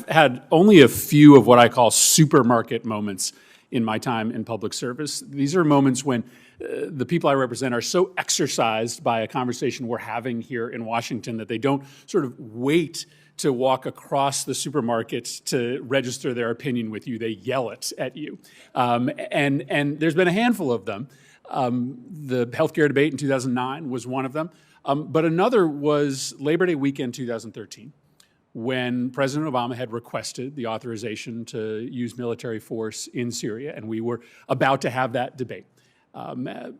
had only a few of what I call supermarket moments in my time in public service. These are moments when the people I represent are so exercised by a conversation we're having here in Washington that they don't sort of wait to walk across the supermarket to register their opinion with you. They yell it at you. And there's been a handful of them. The healthcare debate in 2009 was one of them. But another was Labor Day weekend 2013, when President Obama had requested the authorization to use military force in Syria, and we were about to have that debate.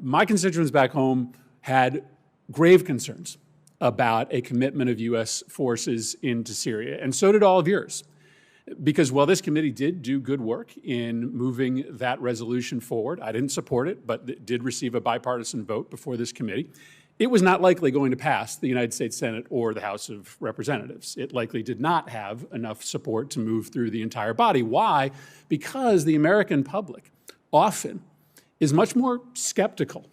My constituents back home had grave concerns about a commitment of U.S. forces into Syria, and so did all of yours. Because while this committee did do good work in moving that resolution forward, I didn't support it, but it did receive a bipartisan vote before this committee, it was not likely going to pass the United States Senate or the House of Representatives. It likely did not have enough support to move through the entire body. Why? Because the American public often is much more skeptical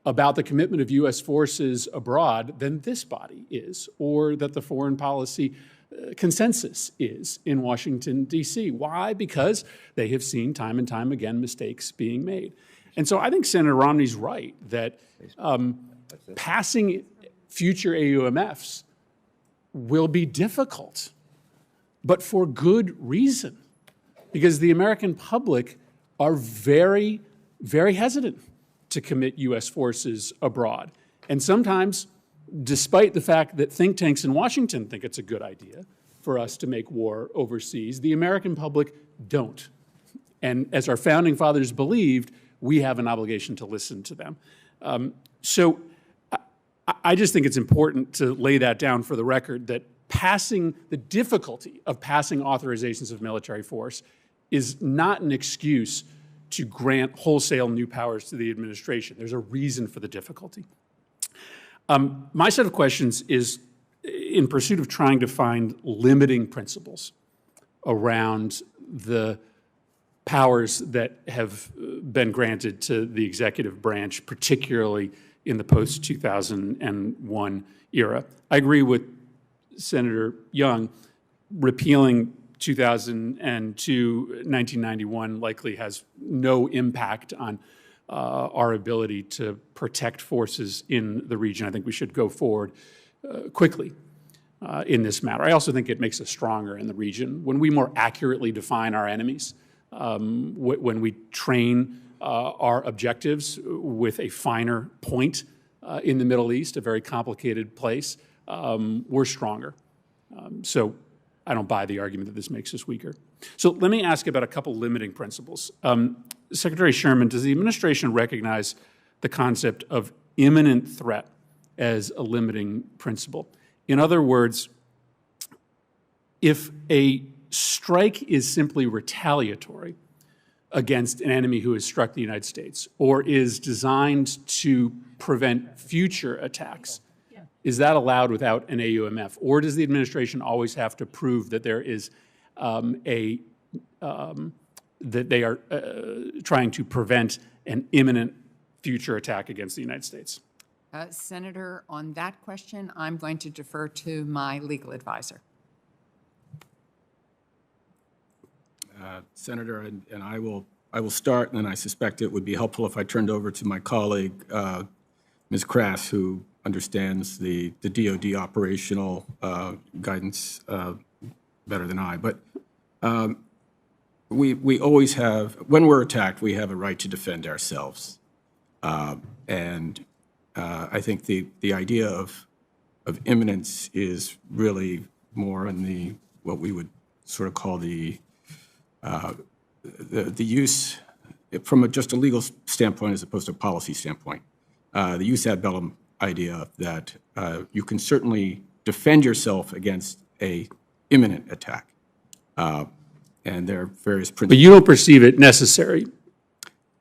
about the commitment of U.S. forces abroad than this body is, or that the foreign policy consensus is in Washington, D.C. Why? Because they have seen time and time again mistakes being made. And so I think Senator Romney's right that passing future AUMFs will be difficult, but for good reason, because the American public are very, very hesitant to commit U.S. forces abroad. And sometimes, despite the fact that think tanks in Washington think it's a good idea for us to make war overseas, the American public don't. And as our founding fathers believed, we have an obligation to listen to them. So I just think it's important to lay that down for the record, that the difficulty of passing authorizations of military force is not an excuse to grant wholesale new powers to the administration. There's a reason for the difficulty. My set of questions is in pursuit of trying to find limiting principles around the powers that have been granted to the executive branch, particularly in the post-2001 era. I agree with Senator Young. Repealing 1991 likely has no impact on our ability to protect forces in the region. I think we should go forward quickly in this matter. I also think it makes us stronger in the region when we more accurately define our enemies, when we train our objectives with a finer point in the Middle East, a very complicated place, we're stronger. So I don't buy the argument that this makes us weaker. So let me ask about a couple limiting principles. Secretary Sherman, does the administration recognize the concept of imminent threat as a limiting principle? In other words, if a strike is simply retaliatory against an enemy who has struck the United States or is designed to prevent future attacks, is that allowed without an AUMF? Or does the administration always have to prove that there is that they are trying to prevent an imminent future attack against the United States? Senator, on that question, I'm going to defer to my legal advisor. Senator, and I will start, and then I suspect it would be helpful if I turned over to my colleague, Ms. Crass, who understands the DoD operational guidance better than I. But we always have, when we're attacked, we have a right to defend ourselves. And I think the idea of imminence is really more in what we would sort of call the use, from just a legal standpoint as opposed to a policy standpoint, the use ad bellum idea that you can certainly defend yourself against a imminent attack. And there are various principles. But you don't perceive it necessary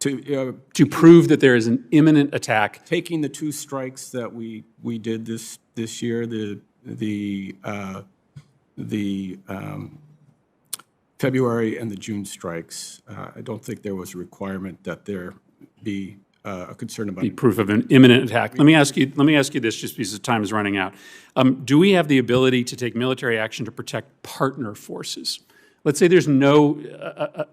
to prove that there is an imminent attack. Taking the two strikes that we did this year, the February and the June strikes, I don't think there was a requirement that there be a concern about be proof of an imminent attack. Let me ask you this, just because time is running out. Do we have the ability to take military action to protect partner forces? Let's say there's no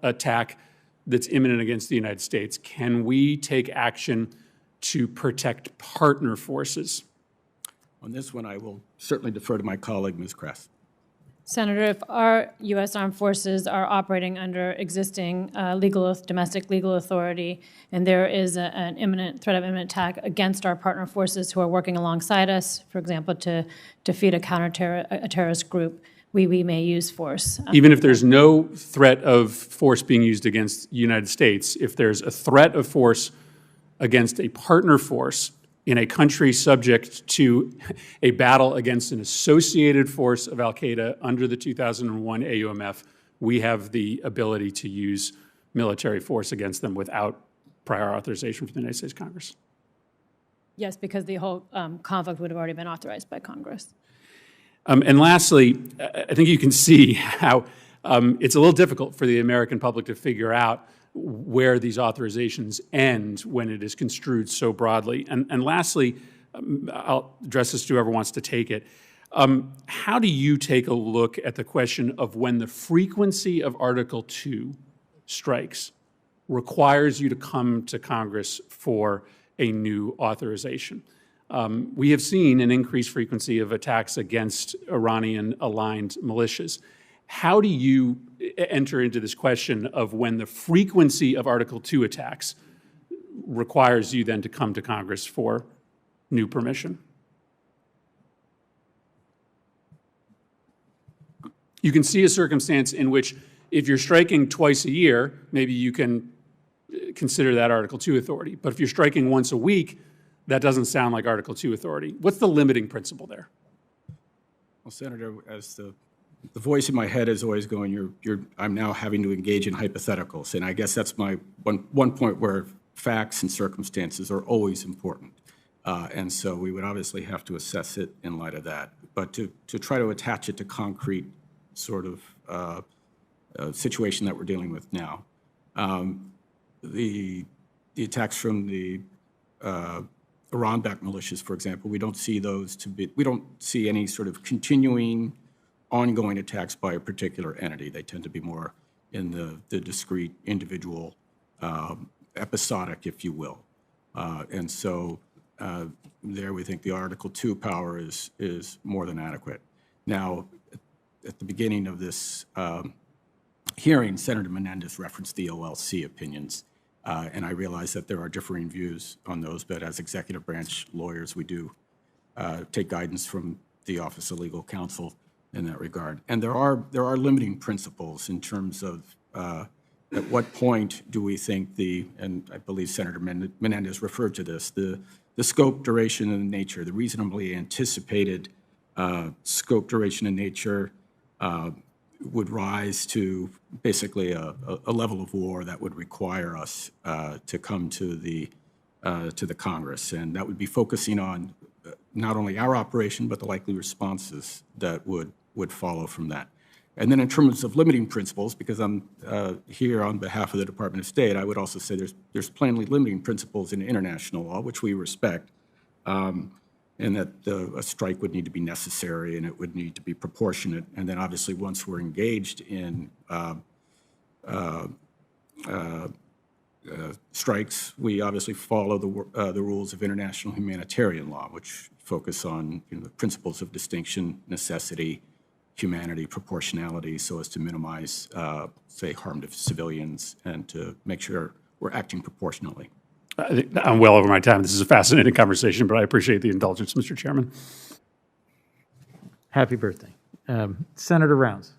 attack that's imminent against the United States. Can we take action to protect partner forces? On this one, I will certainly defer to my colleague, Ms. Kress. Senator, if our U.S. armed forces are operating under existing domestic legal authority, and there is an imminent threat of imminent attack against our partner forces who are working alongside us, for example, to defeat a terrorist group, we may use force. Even if there's no threat of force being used against the United States, if there's a threat of force against a partner force in a country subject to a battle against an associated force of al-Qaeda under the 2001 AUMF, we have the ability to use military force against them without prior authorization from the United States Congress. Yes, because the whole conflict would have already been authorized by Congress. And lastly, I think you can see how it's a little difficult for the American public to figure out where these authorizations end when it is construed so broadly. And lastly, I'll address this to whoever wants to take it. How do you take a look at the question of when the frequency of Article 2 strikes requires you to come to Congress for a new authorization? We have seen an increased frequency of attacks against Iranian-aligned militias. How do you enter into this question of when the frequency of Article 2 attacks requires you then to come to Congress for new permission? You can see a circumstance in which if you're striking twice a year, maybe you can consider that Article 2 authority. But if you're striking once a week, that doesn't sound like Article 2 authority. What's the limiting principle there? Well, Senator, as the voice in my head is always going, I'm now having to engage in hypotheticals. And I guess that's my one point where facts and circumstances are always important. And so we would obviously have to assess it in light of that. But to try to attach it to concrete sort of situation that we're dealing with now, the attacks from the Iran-backed militias, for example, we don't see any sort of continuing ongoing attacks by a particular entity. They tend to be more in the discrete, individual, episodic, if you will. And so there we think the Article 2 power is more than adequate. Now, at the beginning of this hearing, Senator Menendez referenced the OLC opinions, and I realize that there are differing views on those, but as executive branch lawyers, we do take guidance from the Office of Legal Counsel in that regard. And there are limiting principles in terms of at what point do we think and I believe Senator Menendez referred to this, the scope, duration, and nature, the reasonably anticipated scope, duration, and nature would rise to basically a level of war that would require us to come to the Congress. And that would be focusing on not only our operation, but the likely responses that would follow from that. And then in terms of limiting principles, because I'm here on behalf of the Department of State, I would also say there's plainly limiting principles in international law, which we respect, and that a strike would need to be necessary and it would need to be proportionate. And then obviously once we're engaged in strikes, we obviously follow the rules of international humanitarian law, which focus on the principles of distinction, necessity, humanity, proportionality, so as to minimize, say, harm to civilians and to make sure we're acting proportionally. I think I'm well over my time. This is a fascinating conversation, but I appreciate the indulgence, Mr. Chairman. Happy birthday. Senator Rounds.